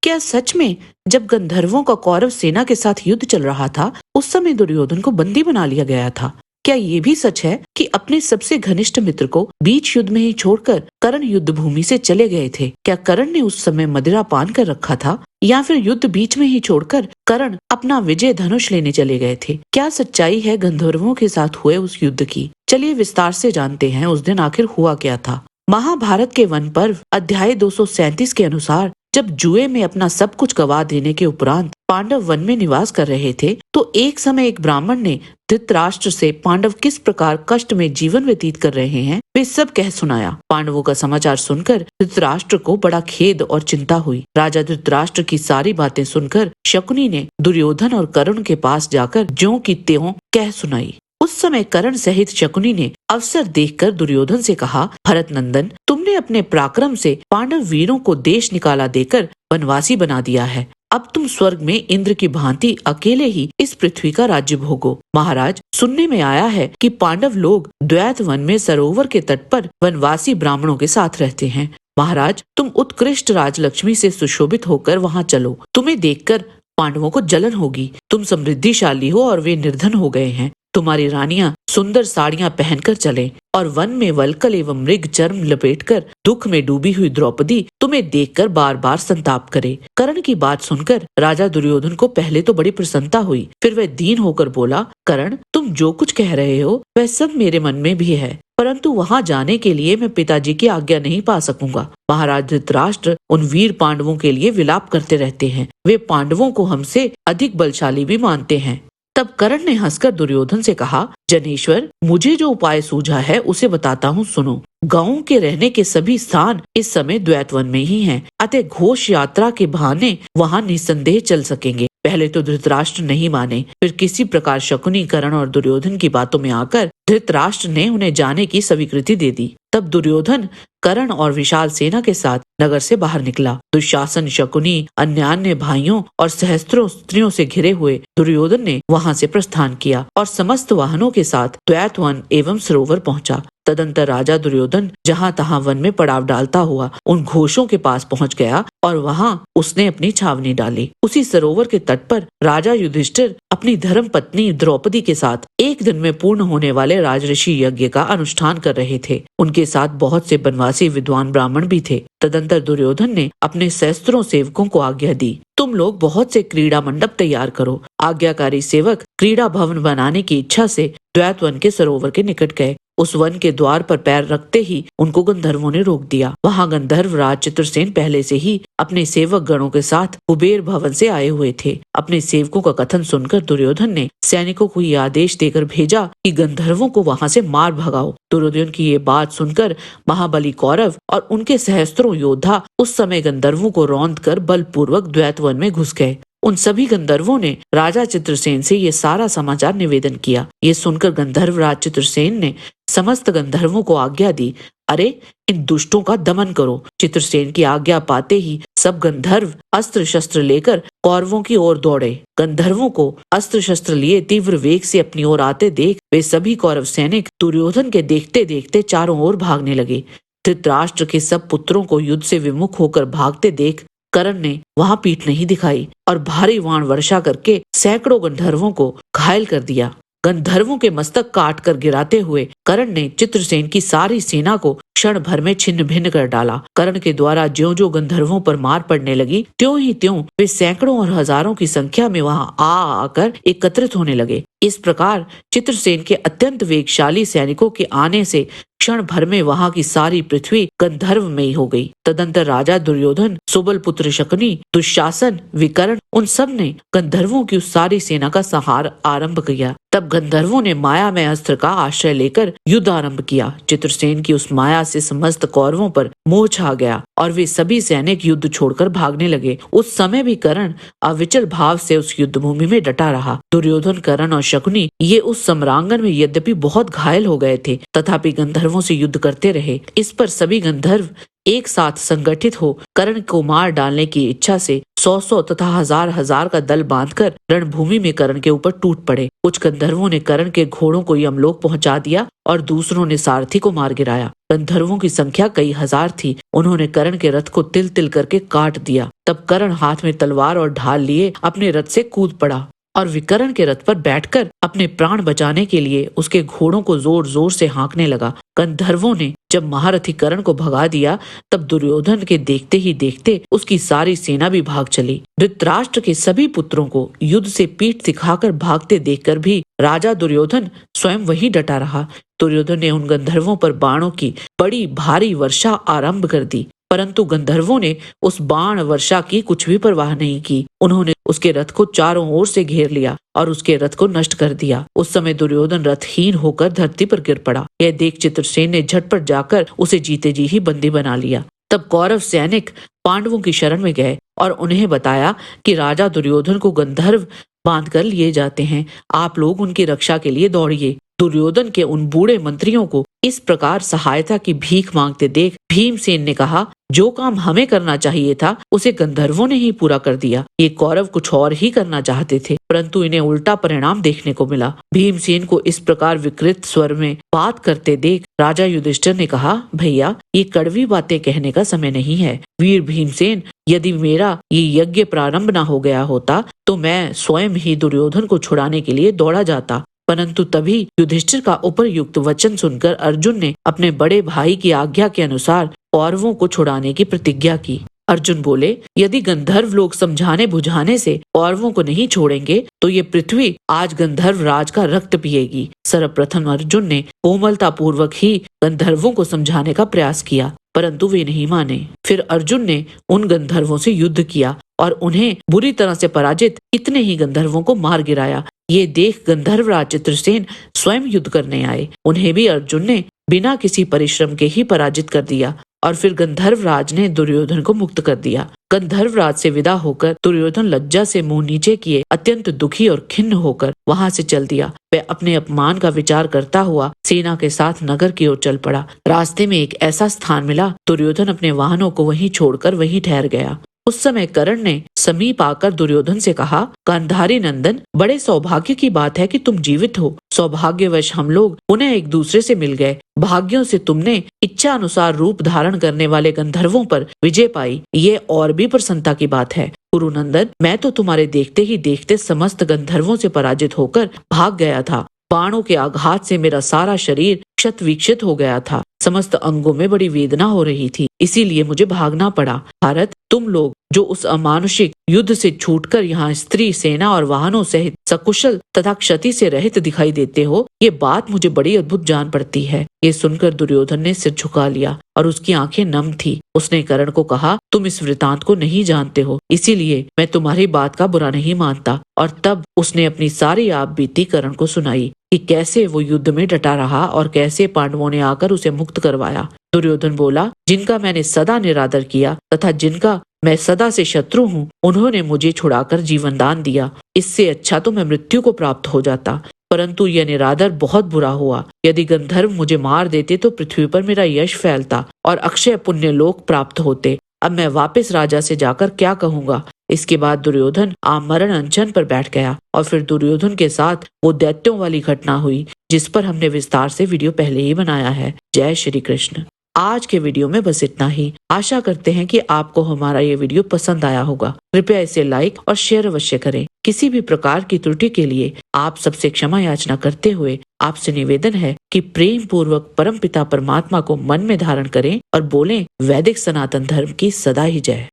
क्या सच में जब गंधर्वों का कौरव सेना के साथ युद्ध चल रहा था, उस समय दुर्योधन को बंदी बना लिया गया था? क्या ये भी सच है कि अपने सबसे घनिष्ठ मित्र को बीच युद्ध में ही छोड़कर कर्ण युद्ध भूमि से चले गए थे? क्या कर्ण ने उस समय मदिरा पान कर रखा था, या फिर युद्ध बीच में ही छोड़कर कर्ण अपना विजय धनुष लेने चले गए थे? क्या सच्चाई है गंधर्वों के साथ हुए उस युद्ध की? चलिए विस्तार से जानते हैं उस दिन आखिर हुआ क्या था। महाभारत के वन पर्व अध्याय 237 के अनुसार जब जुए में अपना सब कुछ गवा देने के उपरांत पांडव वन में निवास कर रहे थे, तो एक समय एक ब्राह्मण ने धृतराष्ट्र से पांडव किस प्रकार कष्ट में जीवन व्यतीत कर रहे हैं वे सब कह सुनाया। पांडवों का समाचार सुनकर धृतराष्ट्र को बड़ा खेद और चिंता हुई। राजा धृतराष्ट्र की सारी बातें सुनकर शकुनी ने दुर्योधन और कर्ण के पास जाकर ज्यों की त्यों कह सुनाई। उस समय कर्ण सहित शकुनी ने अवसर देखकर दुर्योधन से कहा, भरत नंदन, तुमने अपने पराक्रम से पांडव वीरों को देश निकाला देकर वनवासी बना दिया है। अब तुम स्वर्ग में इंद्र की भांति अकेले ही इस पृथ्वी का राज्य भोगो। महाराज, सुनने में आया है कि पांडव लोग द्वैत वन में सरोवर के तट पर वनवासी ब्राह्मणों के साथ रहते हैं। महाराज, तुम उत्कृष्ट राजलक्ष्मी से सुशोभित होकर वहाँ चलो। तुम्हें देखकर पांडवों को जलन होगी। तुम समृद्धिशाली हो और वे निर्धन हो गए हैं। तुम्हारी रानियां सुंदर साड़ियां पहनकर चलें और वन में वल्कल एवं मृग चर्म लपेटकर दुख में डूबी हुई द्रौपदी तुम्हें देखकर बार बार संताप करे। कर्ण की बात सुनकर राजा दुर्योधन को पहले तो बड़ी प्रसन्नता हुई, फिर वह दीन होकर बोला, कर्ण, तुम जो कुछ कह रहे हो वह सब मेरे मन में भी है, परंतु वहाँ जाने के लिए मैं पिताजी की आज्ञा नहीं पा सकूंगा। महाराज धृतराष्ट्र उन वीर पांडवों के लिए विलाप करते रहते हैं। वे पांडवों को हमसे अधिक बलशाली भी मानते हैं। तब कर्ण ने हंसकर दुर्योधन से कहा, जनेश्वर, मुझे जो उपाय सूझा है उसे बताता हूँ, सुनो। गांवों के रहने के सभी स्थान इस समय द्वैतवन में ही हैं, अतः घोष यात्रा के बहाने वहाँ निसंदेह चल सकेंगे। पहले तो धृतराष्ट्र नहीं माने, फिर किसी प्रकार शकुनी, कर्ण और दुर्योधन की बातों में आकर धृतराष्ट्र ने उन्हें जाने की स्वीकृति दे दी। तब दुर्योधन कर्ण और विशाल सेना के साथ नगर से बाहर निकला। दुशासन, शकुनी, अन्य भाइयों और सहस्त्रों स्त्रियों से घिरे हुए दुर्योधन ने वहां से प्रस्थान किया और समस्त वाहनों के साथ द्वैतवन एवं सरोवर पहुंचा। तदंतर राजा दुर्योधन जहां तहां वन में पड़ाव डालता हुआ उन घोषों के पास पहुंच गया और वहां उसने अपनी छावनी डाली। उसी सरोवर के तट पर राजा युधिष्ठिर अपनी धर्म पत्नी द्रौपदी के साथ एक दिन में पूर्ण होने वाले राजऋषि यज्ञ का अनुष्ठान कर रहे थे। उनके साथ बहुत से बनवासी विद्वान ब्राह्मण भी थे। तदंतर दुर्योधन ने अपने सहस्त्रों सेवकों को आज्ञा दी, तुम लोग बहुत से क्रीड़ा मंडप तैयार करो। आज्ञाकारी सेवक क्रीड़ा भवन बनाने की इच्छा से द्वैतवन के सरोवर के निकट गए। उस वन के द्वार पर पैर रखते ही उनको गंधर्वों ने रोक दिया। वहां गंधर्व राज चित्रसेन पहले से ही अपने सेवक गणों के साथ कुबेर भवन से आए हुए थे। अपने सेवकों का कथन सुनकर दुर्योधन ने सैनिकों को ये आदेश देकर भेजा कि गंधर्वों को वहां से मार भगाओ। दुर्योधन की ये बात सुनकर महाबली कौरव और उनके सहस्त्रों योद्धा उस समय गंधर्वों को रौंद कर बलपूर्वक द्वैतवन में घुस गए। उन सभी गंधर्वों ने राजा चित्रसेन से ये सारा समाचार निवेदन किया। ये सुनकर गंधर्व राज चित्रसेन ने समस्त गंधर्वों को आज्ञा दी, अरे इन दुष्टों का दमन करो। चित्रसेन की आज्ञा पाते ही सब गंधर्व अस्त्र शस्त्र लेकर कौरवों की ओर दौड़े। गंधर्वों को अस्त्र शस्त्र लिए तीव्र वेग से अपनी ओर आते देख वे सभी कौरव सैनिक दुर्योधन के देखते देखते चारों ओर भागने लगे। धृतराष्ट्र के सब पुत्रों को युद्ध से विमुख होकर भागते देख कर्ण ने वहां पीठ नहीं दिखाई और भारी बाण वर्षा करके सैकड़ों गंधर्वों को घायल कर दिया। गंधर्वों के मस्तक काट कर गिराते हुए कर्ण ने चित्रसेन की सारी सेना को क्षण भर में छिन्न भिन्न कर डाला। कर्ण के द्वारा ज्यों ज्यों गंधर्वों पर मार पड़ने लगी, त्यों ही त्यों वे सैकड़ों और हजारों की संख्या में वहां आकर एकत्रित होने लगे। इस प्रकार चित्रसेन के अत्यंत वेगशाली सैनिकों के आने से क्षण भर में वहां की सारी पृथ्वी गंधर्वमयी हो गई। तदंतर राजा दुर्योधन, सुबल पुत्र शकुनी, दुशासन, विकर्ण, उन सब ने गंधर्वों की उस सारी सेना का संहार आरंभ किया। तब गंधर्वों ने माया में अस्त्र का आश्रय लेकर युद्ध आरंभ किया। चित्रसेन की उस माया से समस्त कौरवों पर मोह छा गया और वे सभी सैनिक युद्ध छोड़कर भागने लगे। उस समय भी कर्ण अविचल भाव से उस युद्ध भूमि में डटा रहा। दुर्योधन, कर्ण और शकुनी ये उस सम्रांगण में यद्यपि बहुत घायल हो गए थे, तथापि गंधर्वों से युद्ध करते रहे। इस पर सभी गंधर्व एक साथ संगठित हो कर्ण को मार डालने की इच्छा से 100 तथा हजार का दल बांधकर रणभूमि में कर्ण के ऊपर टूट पड़े। कुछ गंधर्वों ने कर्ण के घोड़ों को यमलोक पहुंचा दिया और दूसरों ने सारथी को मार गिराया। गंधर्वों की संख्या कई हजार थी। उन्होंने कर्ण के रथ को तिल तिल करके काट दिया। तब कर्ण हाथ में तलवार और ढाल लिए अपने रथ से कूद पड़ा और विकर्ण के रथ पर बैठकर अपने प्राण बचाने के लिए उसके घोड़ों को जोर जोर से हाँकने लगा। गंधर्वों ने जब महारथी कर्ण को भगा दिया तब दुर्योधन के देखते ही देखते उसकी सारी सेना भी भाग चली। धृतराष्ट्र के सभी पुत्रों को युद्ध से पीठ दिखाकर भागते देखकर भी राजा दुर्योधन स्वयं वहीं डटा रहा। दुर्योधन ने उन गंधर्वों पर बाणों की बड़ी भारी वर्षा आरंभ कर दी, परंतु गंधर्वों ने उस बाण वर्षा की कुछ भी परवाह नहीं की। उन्होंने उसके रथ को चारों ओर से घेर लिया और उसके रथ को नष्ट कर दिया। उस समय दुर्योधन रथहीन होकर धरती पर गिर पड़ा। यह देख चित्रसेन ने झटपट जाकर उसे जीते जी ही बंदी बना लिया। तब कौरव सैनिक पांडवों की शरण में गए और उन्हें बताया कि राजा दुर्योधन को गंधर्व बांध कर लिए जाते हैं, आप लोग उनकी रक्षा के लिए दौड़िए। दुर्योधन के उन बूढ़े मंत्रियों को इस प्रकार सहायता की भीख मांगते देख भीमसेन ने कहा, जो काम हमें करना चाहिए था उसे गंधर्वों ने ही पूरा कर दिया। ये कौरव कुछ और ही करना चाहते थे, परंतु इन्हें उल्टा परिणाम देखने को मिला। भीमसेन को इस प्रकार विकृत स्वर में बात करते देख राजा युधिष्ठिर ने कहा, भैया ये कड़वी बातें कहने का समय नहीं है। वीर भीमसेन, यदि मेरा ये यज्ञ प्रारंभ न हो गया होता तो मैं स्वयं ही दुर्योधन को छुड़ाने के लिए दौड़ा जाता। परंतु तभी युधिष्ठिर का उपरयुक्त वचन सुनकर अर्जुन ने अपने बड़े भाई की आज्ञा के अनुसार कौरवों को छुड़ाने की प्रतिज्ञा की। अर्जुन बोले, यदि गंधर्व लोग समझाने बुझाने से कौरवों को नहीं छोड़ेंगे तो ये पृथ्वी आज गंधर्व राज का रक्त पिएगी। सर्वप्रथम अर्जुन ने कोमलता पूर्वक ही गंधर्वों को समझाने का प्रयास किया, परंतु वे नहीं माने। फिर अर्जुन ने उन गंधर्वों से युद्ध किया और उन्हें बुरी तरह से पराजित कितने ही गंधर्वों को मार गिराया। ये देख गंधर्वराज चित्रसेन स्वयं युद्ध करने आए। उन्हें भी अर्जुन ने बिना किसी परिश्रम के ही पराजित कर दिया और फिर गंधर्वराज ने दुर्योधन को मुक्त कर दिया। गंधर्वराज से विदा होकर दुर्योधन लज्जा से मुंह नीचे किए अत्यंत दुखी और खिन्न होकर वहां से चल दिया। वह अपने अपमान का विचार करता हुआ सेना के साथ नगर की ओर चल पड़ा। रास्ते में एक ऐसा स्थान मिला, दुर्योधन अपने वाहनों को वहीं छोड़कर वहीं ठहर गया। उस समय कर्ण ने समीप आकर दुर्योधन से कहा, गांधारी नंदन, बड़े सौभाग्य की बात है कि तुम जीवित हो। सौभाग्यवश हम लोग पुनः एक दूसरे से मिल गए। भाग्यों से तुमने इच्छा अनुसार रूप धारण करने वाले गंधर्वों पर विजय पाई, ये और भी प्रसन्नता की बात है। कुरुनंदन, मैं तो तुम्हारे देखते ही देखते समस्त गंधर्वों से पराजित होकर भाग गया था। बाणों के आघात से मेरा सारा शरीर क्षत विक्षत हो गया था। समस्त अंगों में बड़ी वेदना हो रही थी, इसीलिए मुझे भागना पड़ा। भारत, तुम लोग जो उस अमानुषिक युद्ध से छूटकर यहाँ स्त्री सेना और वाहनों सहित सकुशल तथा क्षति से रहित दिखाई देते हो, ये बात मुझे बड़ी अद्भुत जान पड़ती है। ये सुनकर दुर्योधन ने सिर झुका लिया और उसकी आंखें नम थी। उसने कर्ण को कहा, तुम इस वृतांत को नहीं जानते हो, इसीलिए मैं तुम्हारी बात का बुरा नहीं मानता। और तब उसने अपनी सारी आप बीती कर्ण को सुनाई कि कैसे वो युद्ध में डटा रहा और कैसे पांडवों ने आकर उसे मुक्त करवाया। दुर्योधन बोला, जिनका मैंने सदा निरादर किया तथा जिनका मैं सदा से शत्रु हूँ, उन्होंने मुझे छुड़ाकर जीवन दान दिया। इससे अच्छा तो मैं मृत्यु को प्राप्त हो जाता, परंतु यह निरादर बहुत बुरा हुआ। यदि गंधर्व मुझे मार देते तो पृथ्वी पर मेरा यश फैलता और अक्षय पुण्य लोक प्राप्त होते। अब मैं वापस राजा से जाकर क्या कहूँगा। इसके बाद दुर्योधन आमरण अनशन पर बैठ गया और फिर दुर्योधन के साथ वो दैत्यों वाली घटना हुई जिस पर हमने विस्तार से वीडियो पहले ही बनाया है। जय श्री कृष्ण। आज के वीडियो में बस इतना ही। आशा करते हैं कि आपको हमारा ये वीडियो पसंद आया होगा। कृपया इसे लाइक और शेयर अवश्य करें। किसी भी प्रकार की त्रुटि के लिए आप सबसे क्षमा याचना करते हुए आपसे निवेदन है कि प्रेम पूर्वक परमपिता परमात्मा को मन में धारण करें और बोलें, वैदिक सनातन धर्म की सदा ही जय।